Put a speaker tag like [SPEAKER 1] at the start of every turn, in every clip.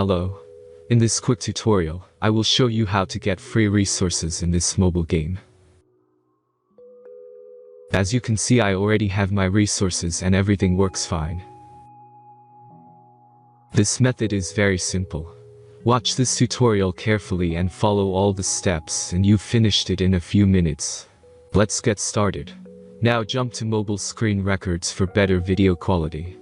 [SPEAKER 1] Hello. In this quick tutorial, I will show you how to get free resources in this mobile game. As you can see, I already have my resources and everything works fine. This method is very simple. Watch this tutorial carefully and follow all the steps and you've finished it in a few minutes. Let's get started. Now jump to mobile screen records for better video quality.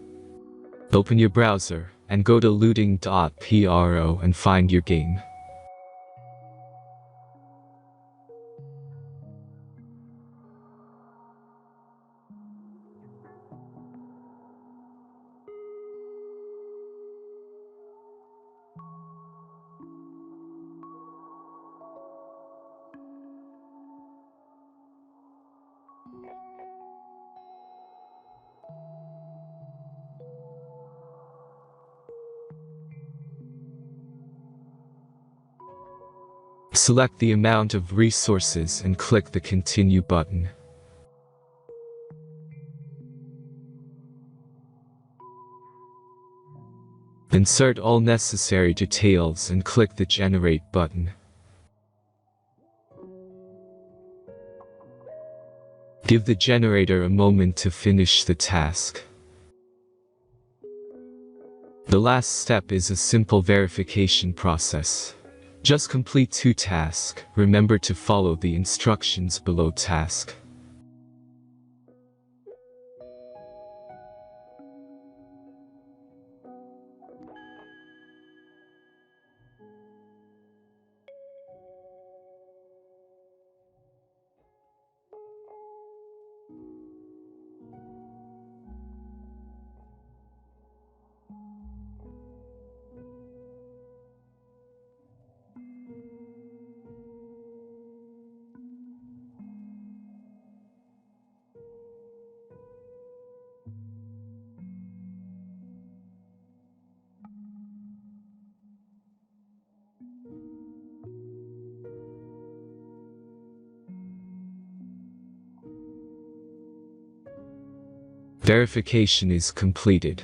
[SPEAKER 1] Open your browser and go to looting.pro and find your game. Select the amount of resources and click the Continue button. Insert all necessary details and click the Generate button. Give the generator a moment to finish the task. The last step is a simple verification process. Just complete 2 tasks. Remember to follow the instructions below task. Verification is completed.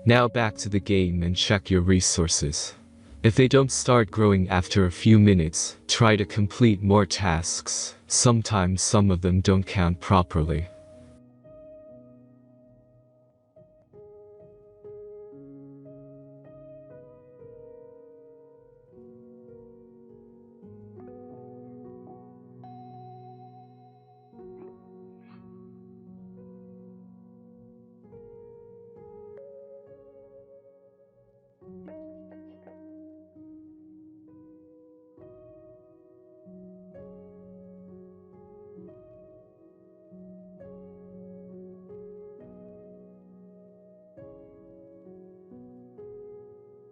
[SPEAKER 1] Now back to the game and check your resources. If they don't start growing after a few minutes, try to complete more tasks. Sometimes some of them don't count properly.